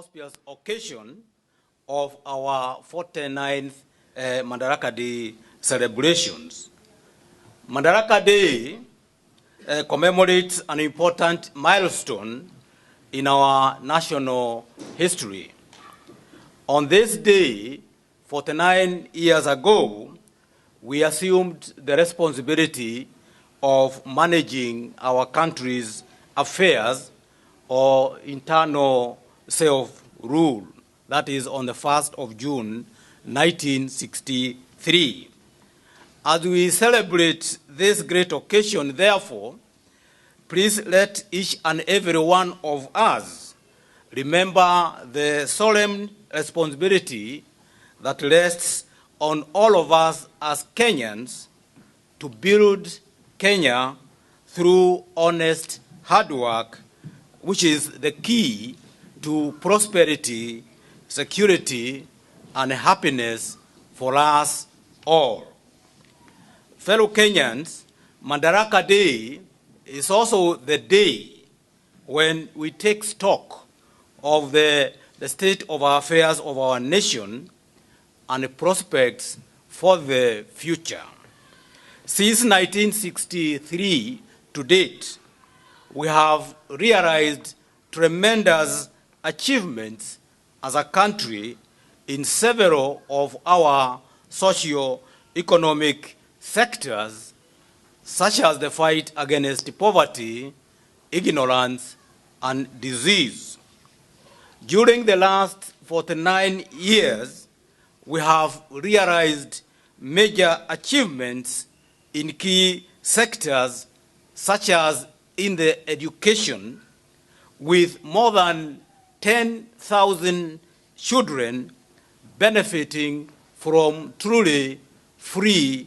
auspicious occasion of our 49th Madaraka Day celebrations. Madaraka Day commemorates an important milestone in our national history. On this day, 49 years ago, we assumed the responsibility of managing our country's affairs or internal self-rule. That is on the 1st of June, 1963. As we celebrate this great occasion, therefore, please let each and every one of us remember the solemn responsibility that rests on all of us as Kenyans to build Kenya through honest hard work, which is the key to prosperity, security, and happiness for us all. Fellow Kenyans, Madaraka Day is also the day when we take stock of the state of our affairs of our nation and the prospects for the future. Since 1963 to date, we have realized tremendous achievements as a country in several of our socio-economic sectors, such as the fight against poverty, ignorance, and disease. During the last 49 years, we have realized major achievements in key sectors, such as in the education, with more than 10,000 children benefiting from truly free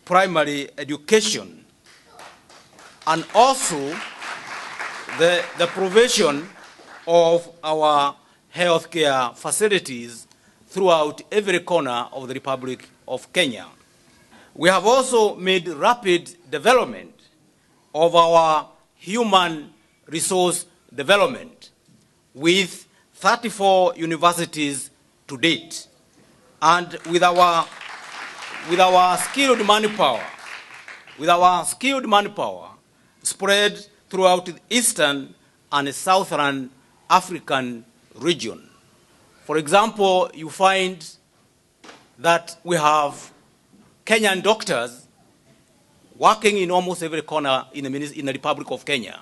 primary education, and also the provision of our healthcare facilities throughout every corner of the Republic of Kenya. We have also made rapid development of our human resource development with 34 universities to date. And with our skilled manpower spread throughout the eastern and southern African region. For example, you find that we have Kenyan doctors working in almost every corner in the Republic of Kenya,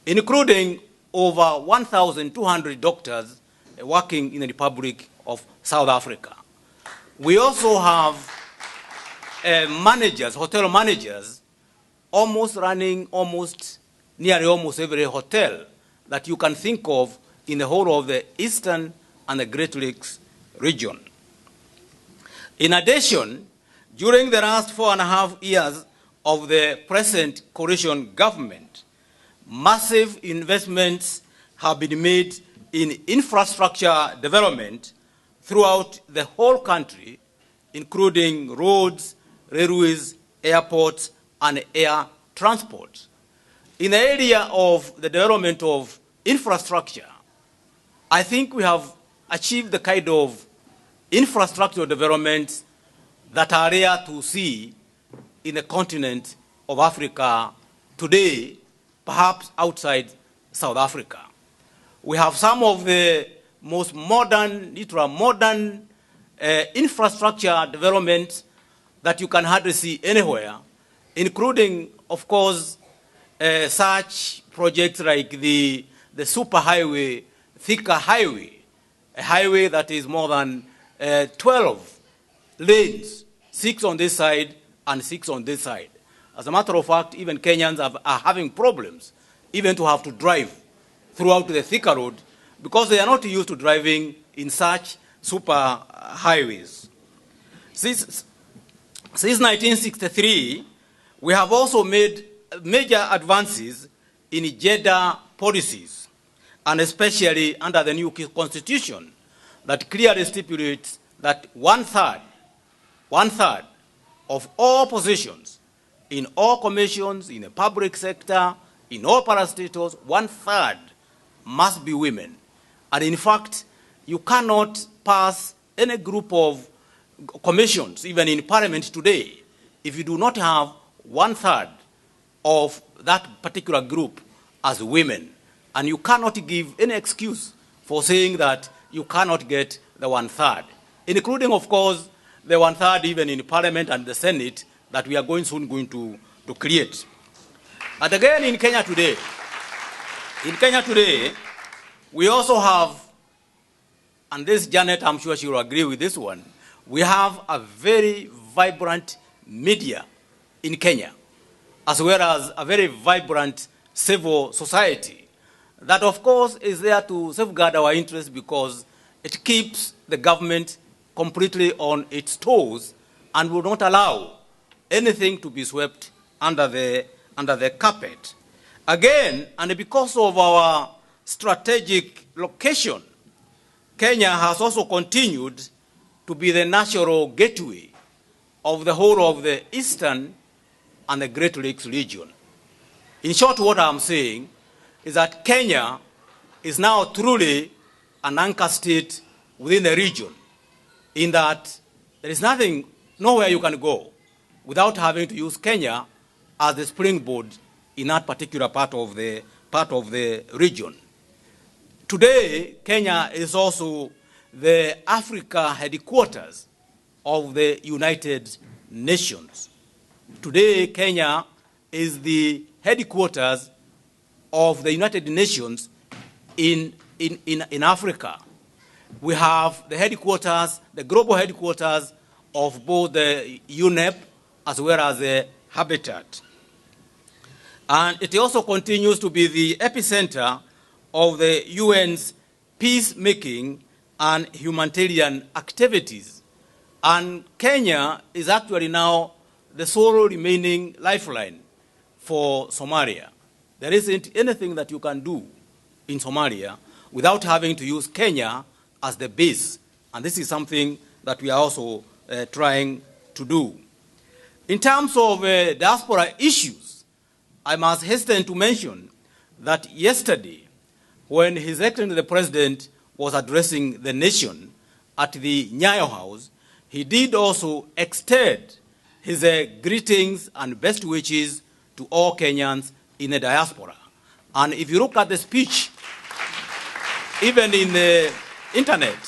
including over 1,200 doctors working in the Republic of South Africa. We also have managers, hotel managers, running nearly almost every hotel that you can think of in the whole of the Eastern and the Great Lakes region. In addition, during the last 4.5 years of the present coalition government, massive investments have been made in infrastructure development throughout the whole country, including roads, railways, airports, and air transport. In the area of the development of infrastructure, I think we have achieved the kind of infrastructure developments that are rare to see in the continent of Africa today, perhaps outside South Africa. We have some of the most modern infrastructure development that you can hardly see anywhere, including, of course, such projects like the superhighway, Thika Highway, a highway that is more than 12 lanes, 6 on this side and 6 on this side. As a matter of fact, even Kenyans are having problems even to have to drive throughout the Thika Road because they are not used to driving in such super highways. Since 1963, we have also made major advances in gender policies, and especially under the new constitution that clearly stipulates that one third of all positions in all commissions, in the public sector, in all parastatals, 1/3 must be women. And in fact, you cannot pass any group of commissions, even in Parliament today, if you do not have 1/3 of that particular group as women. And you cannot give any excuse for saying that you cannot get the 1/3, including, of course, the 1/3 even in Parliament and the Senate that we are soon going to create. And again, in Kenya today, we also have, and this Janet, I'm sure she will agree with this one, we have a very vibrant media in Kenya, as well as a very vibrant civil society that, of course, is there to safeguard our interests because it keeps the government completely on its toes and will not allow anything to be swept under the carpet. Again, and because of our strategic location, Kenya has also continued to be the natural gateway of the whole of the Eastern and the Great Lakes region. In short, what I'm saying is that Kenya is now truly an anchor state within the region, in that there is nowhere you can go without having to use Kenya as the springboard in that particular part of the region. Today, Kenya is also the Africa headquarters of the United Nations. Today, Kenya is the headquarters of the United Nations in Africa. We have the headquarters, the global headquarters of both the UNEP as well as the Habitat. And it also continues to be the epicenter of the UN's peacemaking and humanitarian activities. And Kenya is actually now the sole remaining lifeline for Somalia. There isn't anything that you can do in Somalia without having to use Kenya as the base. And this is something that we are also trying to do. In terms of diaspora issues, I must hasten to mention that yesterday, when His Excellency the President was addressing the nation at the Nyayo House, he did also extend his greetings and best wishes to all Kenyans in the diaspora. And if you look at the speech, even in the internet,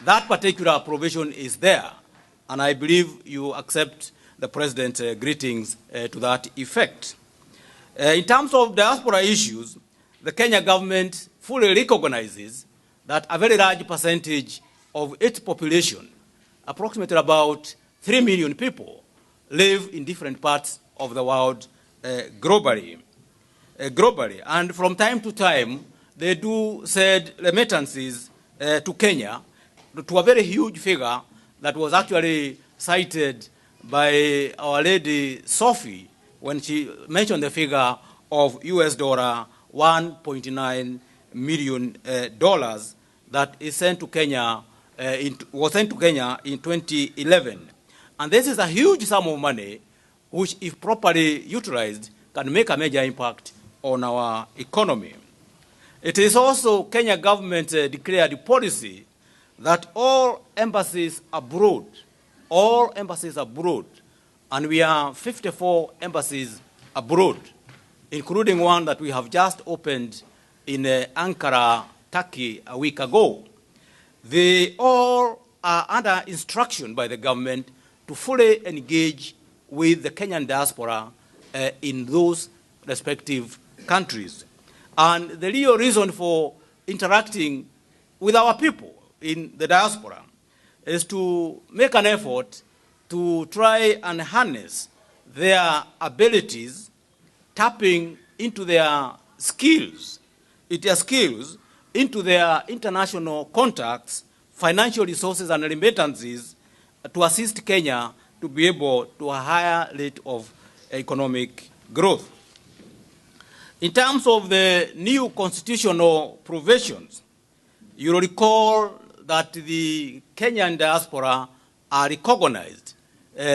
that particular provision is there. And I believe you accept the President's greetings to that effect. In terms of diaspora issues, the Kenya government fully recognizes that a very large percentage of its population, approximately about 3 million people, live in different parts of the world globally. And from time to time, they do send remittances to Kenya to a very huge figure that was actually cited by Our Lady Sophie when she mentioned the figure of US dollar $1.9 million that is sent to Kenya, was sent to Kenya in 2011. And this is a huge sum of money which, if properly utilized, can make a major impact on our economy. It is also Kenya government declared policy that all embassies abroad, and we have 54 embassies abroad, including one that we have just opened in Ankara, Turkey, a week ago. They all are under instruction by the government to fully engage with the Kenyan diaspora in those respective countries. And the real reason for interacting with our people in the diaspora is to make an effort to try and harness their abilities, tapping into their skills, into their international contacts, financial resources and remittances to assist Kenya to be able to a higher rate of economic growth. In terms of the new constitutional provisions, you'll recall that the Kenyan diaspora are recognized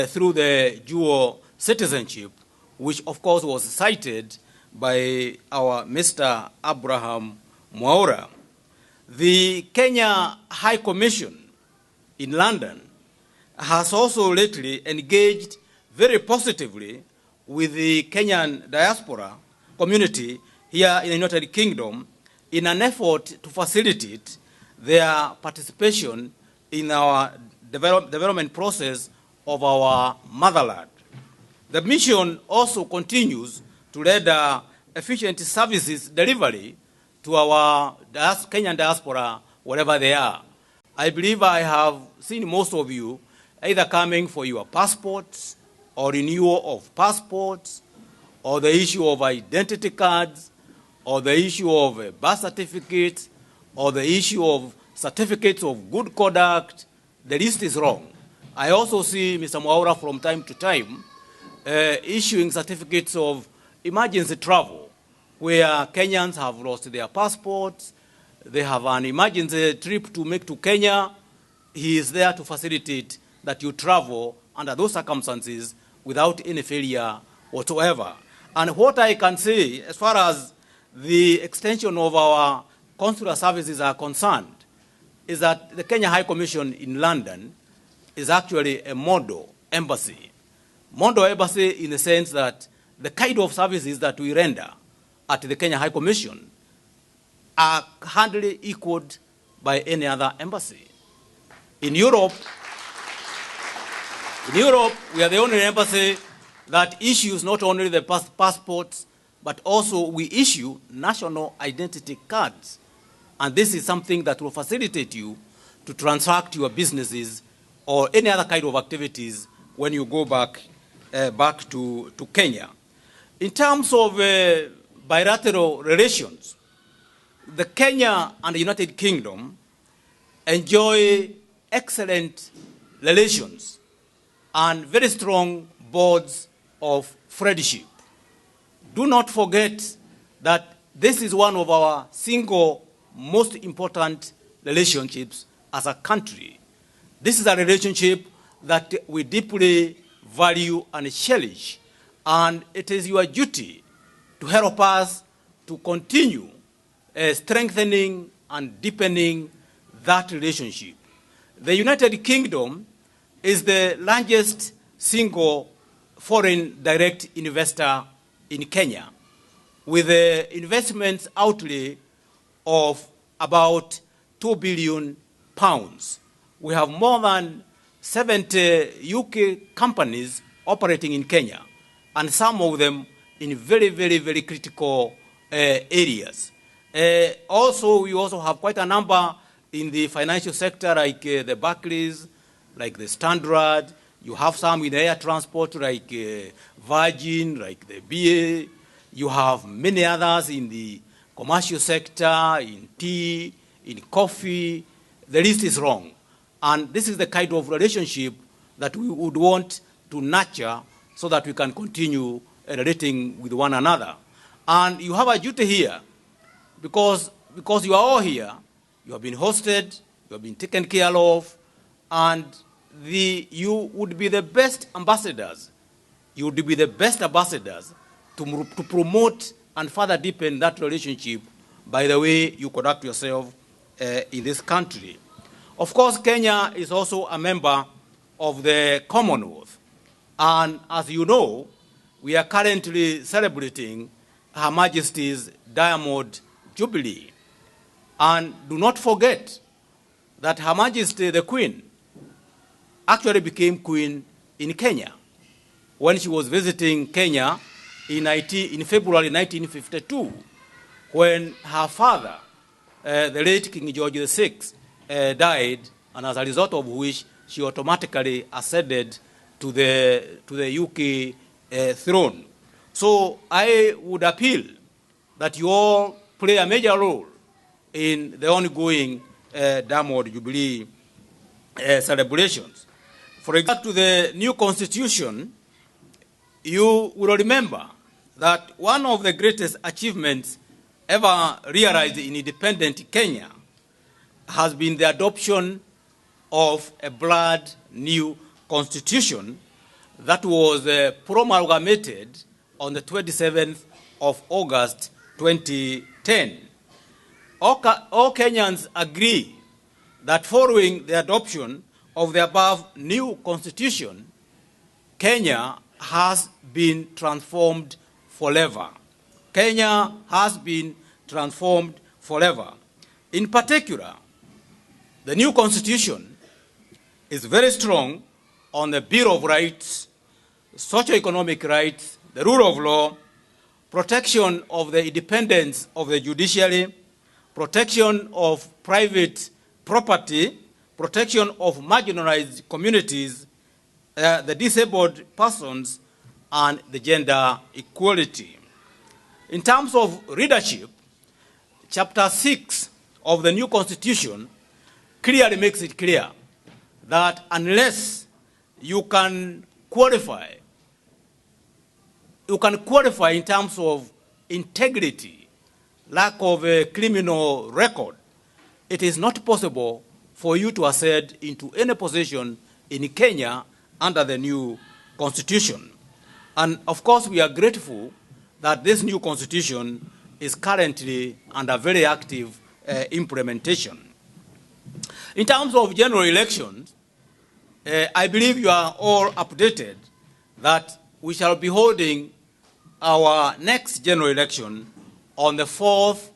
through the dual citizenship, which of course was cited by our Mr. Abraham Mwaura. The Kenya High Commission in London has also lately engaged very positively with the Kenyan diaspora community here in the United Kingdom in an effort to facilitate their participation in our development process of our motherland. The mission also continues to render efficient services delivery to our Kenyan diaspora wherever they are. I believe I have seen most of you either coming for your passports or renewal of passports or the issue of identity cards or the issue of birth certificates or the issue of certificates of good conduct. The list is long. I also see Mr. Mwaura from time to time issuing certificates of emergency travel where Kenyans have lost their passports, they have an emergency trip to make to Kenya. He is there to facilitate that you travel under those circumstances without any failure whatsoever. And what I can say, as far as the extension of our consular services are concerned, is that the Kenya High Commission in London is actually a model embassy. Model embassy in the sense that the kind of services that we render at the Kenya High Commission are hardly equaled by any other embassy. In Europe, we are the only embassy that issues not only the passports, but also we issue national identity cards. And this is something that will facilitate you to transact your businesses or any other kind of activities when you go back to Kenya. In terms of bilateral relations, the Kenya and the United Kingdom enjoy excellent relations and very strong boards of friendship. Do not forget that this is one of our single most important relationships as a country. This is a relationship that we deeply value and cherish, and it is your duty to help us to continue strengthening and deepening that relationship. The United Kingdom is the largest single foreign direct investor in Kenya, with an investment outlay of about £2 billion. We have more than 70 UK companies operating in Kenya, and some of them in very, very, very critical areas. We also have quite a number in the financial sector, like the Barclays, like the Standard. You have some in air transport, like Virgin, like the BA. You have many others in the commercial sector, in tea, in coffee. The list is long. And this is the kind of relationship that we would want to nurture so that we can continue relating with one another. And you have a duty here because you are all here, you have been hosted, you have been taken care of, and you would be the best ambassadors. You would be the best ambassadors to promote and further deepen that relationship by the way you conduct yourself in this country. Of course, Kenya is also a member of the Commonwealth. And as you know, we are currently celebrating Her Majesty's Diamond Jubilee. And do not forget that Her Majesty the Queen actually became Queen in Kenya when she was visiting Kenya in February 1952, when her father, the late King George VI, died, and as a result of which she automatically ascended to the UK throne. So I would appeal that you all play a major role in the ongoing Diamond Jubilee celebrations. For example, to the new constitution, you will remember that one of the greatest achievements ever realized in independent Kenya has been the adoption of a brand new constitution that was promulgated on the 27th of August 2010. all Kenyans agree that following the adoption of the above new constitution, Kenya has been transformed forever. Kenya has been transformed forever. In particular, the new constitution is very strong on the Bill of Rights, socio-economic rights, the rule of law, protection of the independence of the judiciary, protection of private property, protection of marginalized communities, the disabled persons, and the gender equality. In terms of readership, Chapter 6 of the new constitution clearly makes it clear that unless you can qualify in terms of integrity, lack of a criminal record, it is not possible for you to accede into any position in Kenya under the new constitution. And of course, we are grateful that this new constitution is currently under very active implementation. In terms of general elections, I believe you are all updated that we shall be holding our next general election on the 4th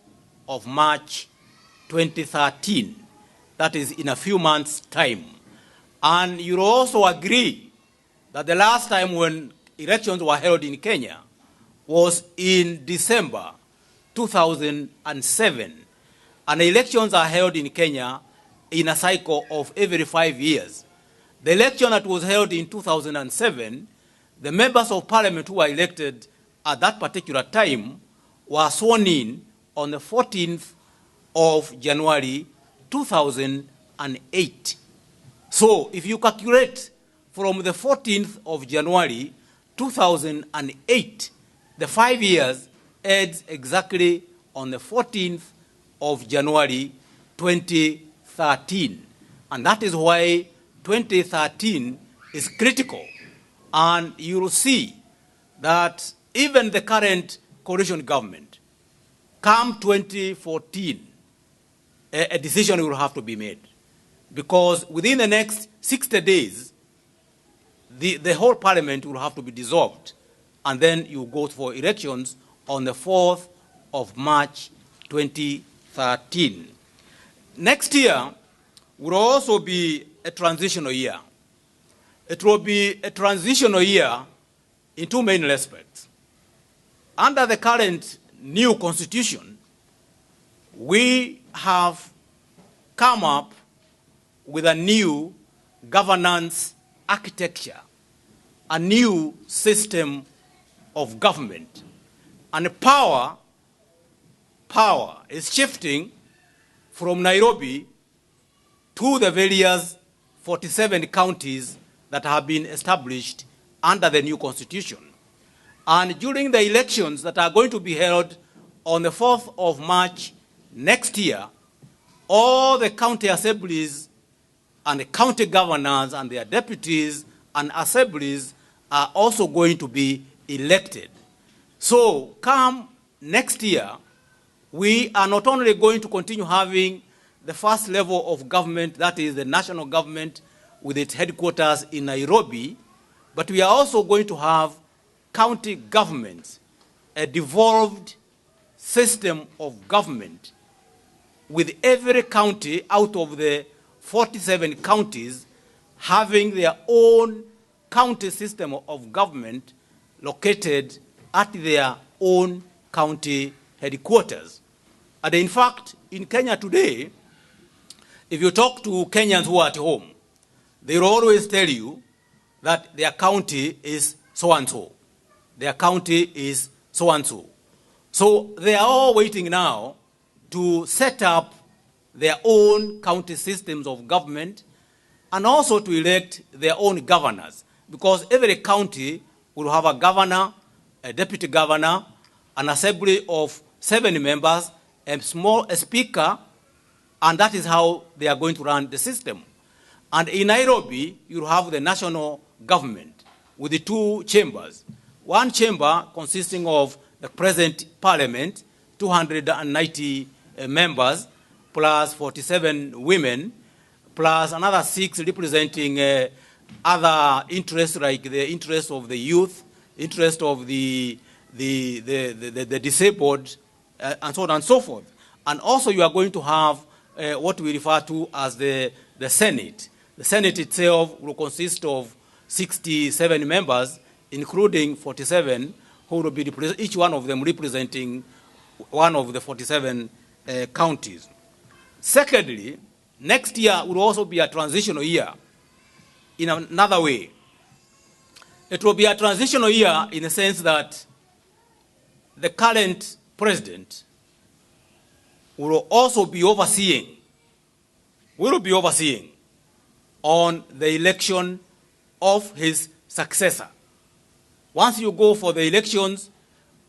of March 2013. That is in a few months' time. And you'll also agree that the last time when elections were held in Kenya was in December 2007. And elections are held in Kenya in a cycle of every 5 years. The election that was held in 2007, the members of parliament who were elected at that particular time were sworn in on the 14th of January 2008. So if you calculate from the 14th of January 2008, the 5 years ends exactly on the 14th of January 2013. And that is why 2013 is critical. And you will see that even the current coalition government, come 2014, a decision will have to be made. Because within the next 60 days, the whole parliament will have to be dissolved. And then you go for elections on the 4th of March 2013. Next year will also be a transitional year. It will be a transitional year in two main respects. Under the current new constitution, we have come up with a new governance architecture, a new system of government. And power is shifting from Nairobi to the various 47 counties that have been established under the new constitution. And during the elections that are going to be held on the 4th of March next year, all the county assemblies and the county governors and their deputies and assemblies are also going to be elected. So come next year, we are not only going to continue having the first level of government, that is the national government with its headquarters in Nairobi, but we are also going to have county governments, a devolved system of government with every county out of the 47 counties having their own county system of government located at their own county headquarters. And in fact, in Kenya today, if you talk to Kenyans who are at home, they will always tell you that their county is so-and-so. Their county is so-and-so. So they are all waiting now to set up their own county systems of government and also to elect their own governors, because every county will have a governor, a deputy governor, an assembly of 7 members, a speaker, and that is how they are going to run the system. And in Nairobi, you'll have the national government with the 2 chambers. One chamber consisting of the present parliament, 290 members, plus 47 women, plus another 6 representing other interests like the interests of the youth, interest of the disabled, and so on and so forth. And also you are going to have what we refer to as the Senate. The Senate itself will consist of 67 members, including 47 who will be each one of them representing one of the 47 counties. Secondly, next year will also be a transitional year in another way. It will be a transitional year in the sense that the current president will also be overseeing on the election of his successor. Once you go for the elections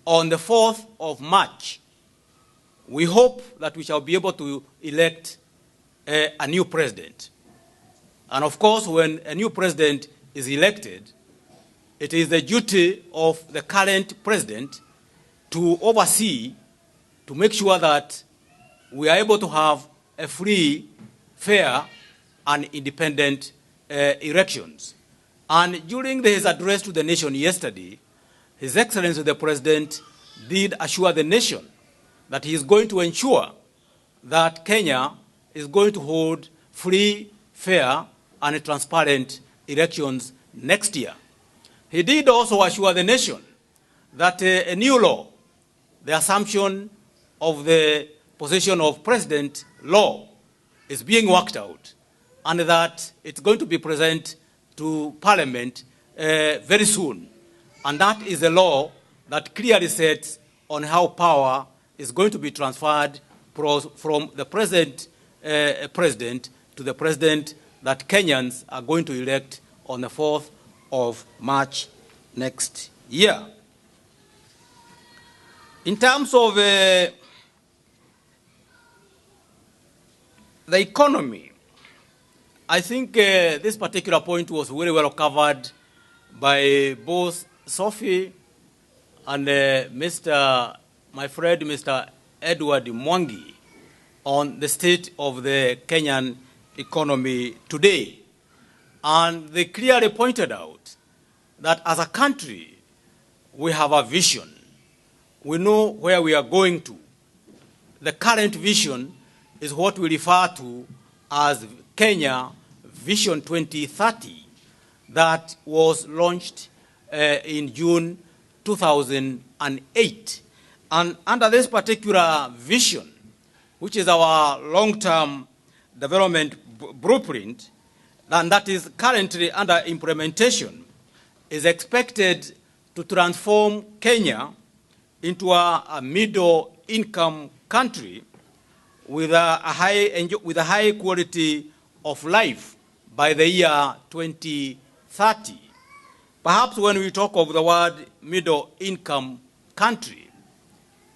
on the 4th of March, we hope that we shall be able to elect a new president. And of course, when a new president is elected, it is the duty of the current president to oversee, to make sure that we are able to have a free, fair, and independent elections. And during his address to the nation yesterday, His Excellency the President did assure the nation that he is going to ensure that Kenya is going to hold free, fair, and transparent elections next year. He did also assure the nation that a new law, the assumption of the position of president law, is being worked out, and that it's going to be presented to Parliament very soon. And that is a law that clearly sets on how power is going to be transferred from the present president to the president that Kenyans are going to elect on the 4th of March next year. In terms of the economy, I think this particular point was very well covered by both Sophie and my friend Mr. Edward Mwangi on the state of the Kenyan economy today. And they clearly pointed out that as a country, we have a vision. We know where we are going to. The current vision is what we refer to as Kenya Vision 2030 that was launched in June 2008. And under this particular vision, which is our long-term development blueprint, and that is currently under implementation, is expected to transform Kenya into a middle-income country with a high quality of life by the year 2030. Perhaps when we talk of the word middle-income country,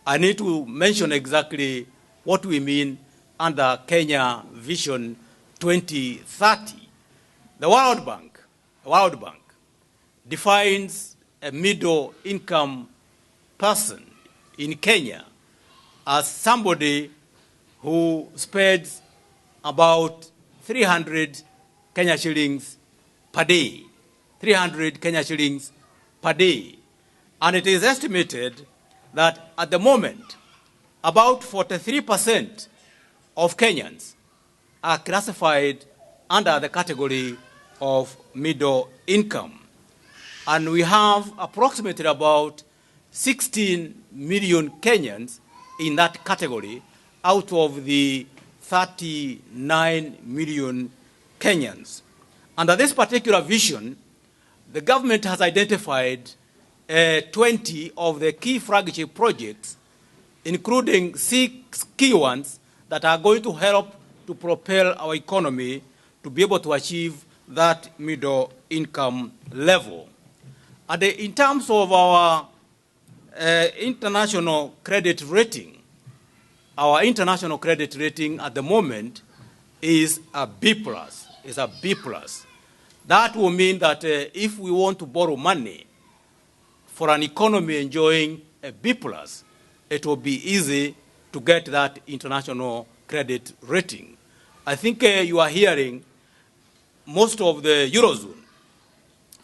I need to mention exactly what we mean under Kenya Vision 2030. The World Bank defines a middle-income person in Kenya as somebody who spends about 300 Kenya shillings per day. 300 Kenya shillings per day. And it is estimated that at the moment, about 43% of Kenyans are classified under the category of middle income. And we have approximately about 16 million Kenyans in that category out of the 39 million Kenyans. Under this particular vision, the government has identified 20 of the key flagship projects, including 6 key ones that are going to help to propel our economy to be able to achieve that middle income level. And in terms of our international credit rating, our international credit rating at the moment is a B+. Is a B+. That will mean that if we want to borrow money for an economy enjoying a B+, it will be easy to get that international credit rating. I think you are hearing most of the Eurozone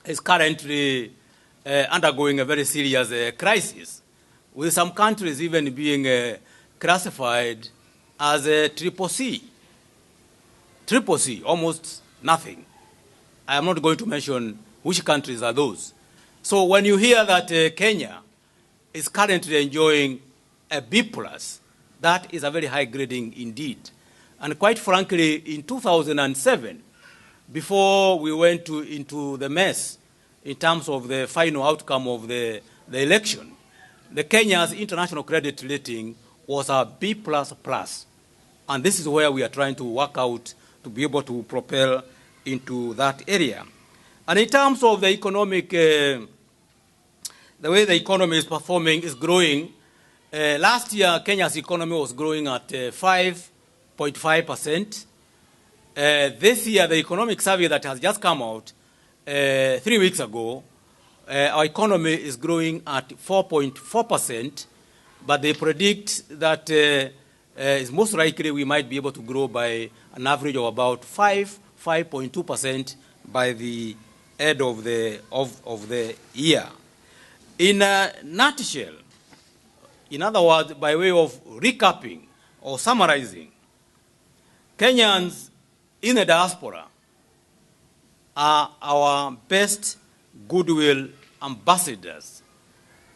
is currently undergoing a very serious crisis, with some countries even being classified as a triple C. Triple C, almost nothing. I am not going to mention which countries are those. So when you hear that Kenya is currently enjoying a B+, that is a very high grading indeed. And quite frankly, in 2007, before we went into the mess in terms of the final outcome of the election, the Kenya's international credit rating was a B++. And this is where we are trying to work out to be able to propel into that area. And in terms of the economic, the way the economy is performing is growing. Last year, Kenya's economy was growing at 5.5%. This year, the economic survey that has just come out 3 weeks ago, our economy is growing at 4.4%, but they predict that it's most likely we might be able to grow by an average of about 5.2% by the end of the year. In a nutshell, in other words, by way of recapping or summarizing, Kenyans in the diaspora are our best goodwill ambassadors.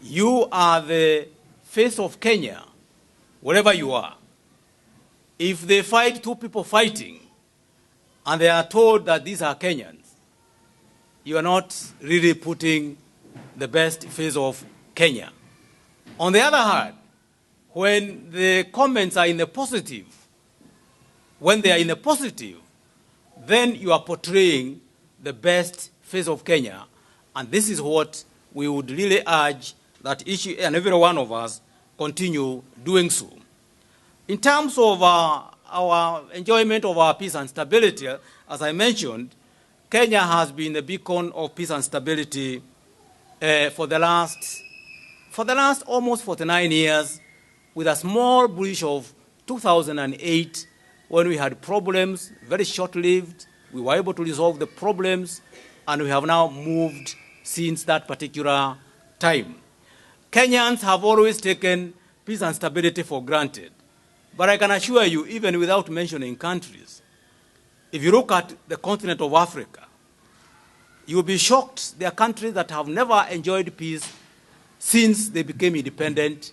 You are the face of Kenya, wherever you are. If they fight two people fighting, and they are told that these are Kenyans, you are not really putting the best face of Kenya. On the other hand, when the comments are in the positive, then you are portraying the best face of Kenya, and this is what we would really urge that each and every one of us continue doing so. In terms of our enjoyment of our peace and stability, as I mentioned, Kenya has been a beacon of peace and stability for the last almost 49 years, with a small breach of 2008 when we had problems, very short-lived. We were able to resolve the problems, and we have now moved since that particular time. Kenyans have always taken peace and stability for granted. But I can assure you, even without mentioning countries, if you look at the continent of Africa, you will be shocked. There are countries that have never enjoyed peace since they became independent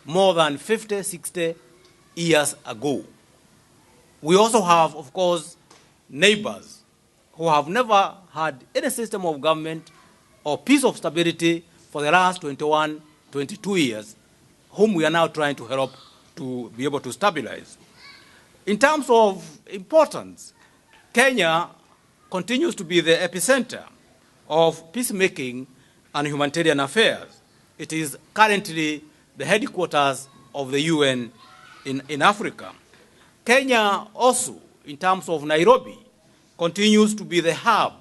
more than 50, 60 years ago. We also have, of course, neighbors who have never had any system of government or peace of stability for the last 21, 22 years, whom we are now trying to help to be able to stabilize. In terms of importance, Kenya continues to be the epicenter of peacemaking and humanitarian affairs. It is currently the headquarters of the UN in Africa. Kenya also, in terms of Nairobi, continues to be the hub,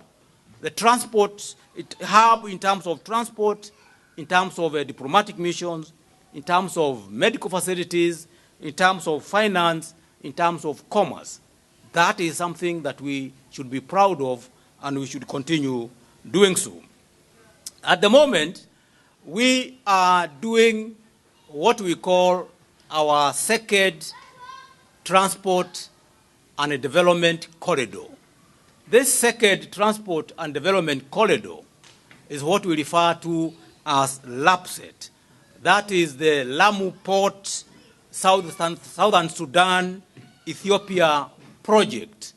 hub in terms of transport, in terms of diplomatic missions, in terms of medical facilities, in terms of finance, in terms of commerce. That is something that we should be proud of, and we should continue doing so. At the moment, we are doing what we call our second transport and development corridor. This second transport and development corridor is what we refer to as LAPSET. That is the Lamu Port, Southern Sudan, Ethiopia project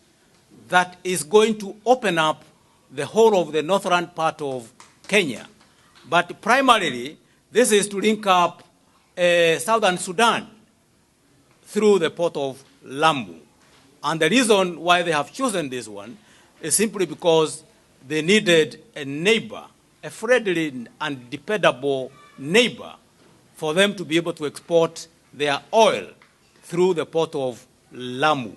that is going to open up the whole of the northern part of Kenya. But primarily, this is to link up Southern Sudan through the port of Lamu. And the reason why they have chosen this one is simply because they needed a neighbor, a friendly and dependable neighbor, for them to be able to export their oil through the port of Lamu,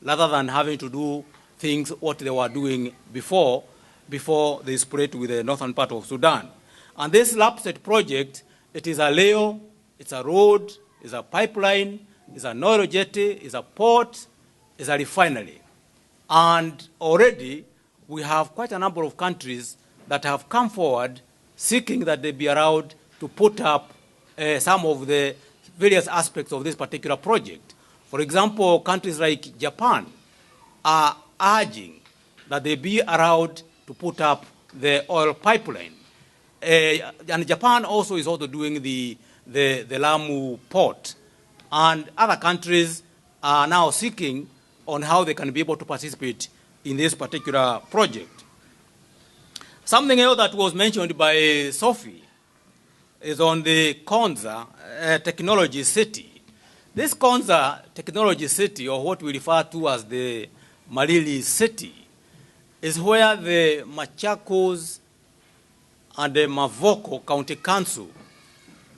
rather than having to do things what they were doing before they spread with the northern part of Sudan. And this LAPSET project, it is a layout, it's a road, it's a pipeline is an oil jetty, is a port, is a refinery. And already we have quite a number of countries that have come forward seeking that they be allowed to put up some of the various aspects of this particular project. For example, countries like Japan are urging that they be allowed to put up the oil pipeline. And Japan also is also doing the Lamu port. And other countries are now seeking on how they can be able to participate in this particular project. Something else that was mentioned by Sophie is on the Konza Technology City. This Konza Technology City, or what we refer to as the Malili City, is where the Machakos and the Mavoko County Council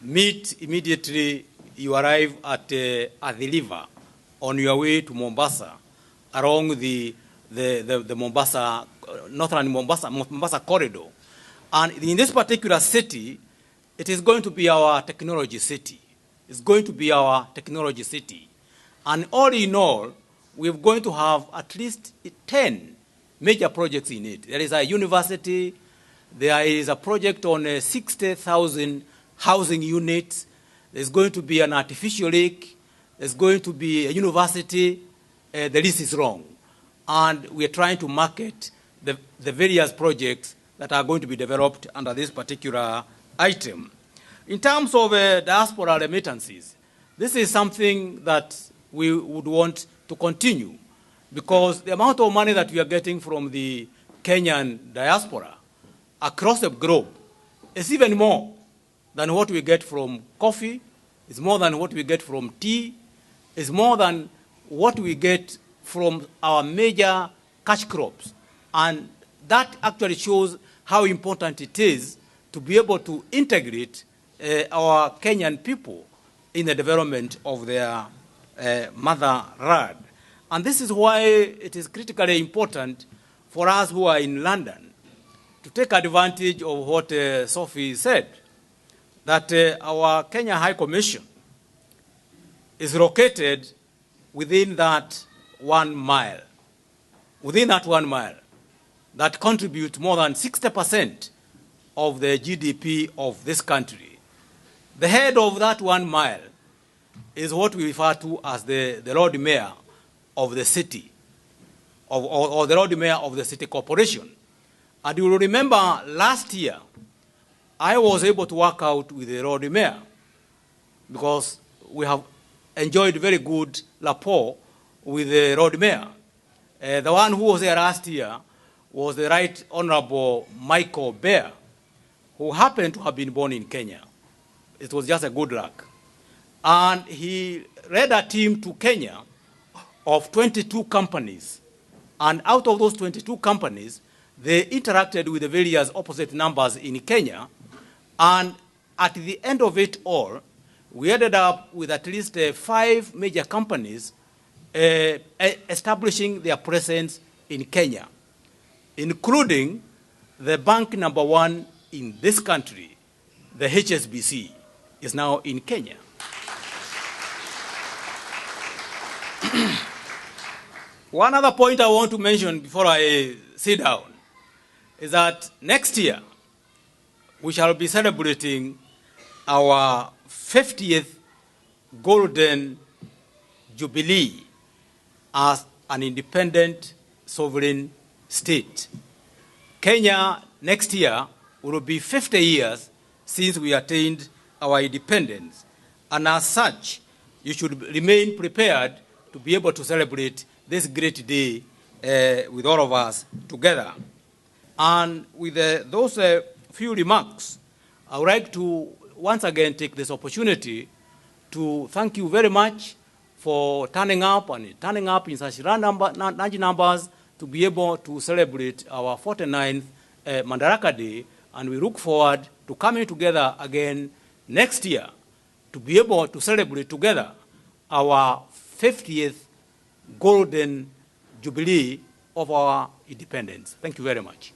meet immediately you arrive at the river on your way to Mombasa, along the Mombasa, northern Mombasa corridor. And in this particular city, it is going to be our technology city. It's going to be our technology city. And all in all, we're going to have at least 10 major projects in it. There is a university, there is a project on 60,000 housing units, there's going to be an artificial lake, there's going to be a university, the list is long. And we are trying to market the various projects that are going to be developed under this particular item. In terms of diaspora remittances, this is something that we would want to continue, because the amount of money that we are getting from the Kenyan diaspora across the globe is even more than what we get from coffee, it's more than what we get from tea, it's more than what we get from our major cash crops. And that actually shows how important it is to be able to integrate our Kenyan people in the development of their motherland. And this is why it is critically important for us who are in London to take advantage of what Sophie said, that our Kenya High Commission is located within that 1 mile. Within that 1 mile, that contributes more than 60% of the GDP of this country. The head of that 1 mile is what we refer to as the Lord Mayor of the city, or the Lord Mayor of the city corporation. And you will remember last year, I was able to work out with the Lord Mayor because we have enjoyed very good rapport with the Lord Mayor. The one who was there last year was the Right Honorable Michael Bear, who happened to have been born in Kenya. It was just a good luck. And he led a team to Kenya of 22 companies. And out of those 22 companies, they interacted with the various opposite numbers in Kenya. And at the end of it all, we ended up with at least 5 major companies establishing their presence in Kenya, including the bank number 1 in this country, the HSBC, is now in Kenya. One other point I want to mention before I sit down is that next year we shall be celebrating our 50th Golden Jubilee as an independent sovereign state. Kenya next year will be 50 years since we attained our independence. And as such, you should remain prepared to be able to celebrate this great day with all of us together. And with those few remarks, I would like to once again take this opportunity to thank you very much for turning up in such large numbers to be able to celebrate our 49th Madaraka Day, and we look forward to coming together again next year to be able to celebrate together our 50th Golden Jubilee of our independence. Thank you very much.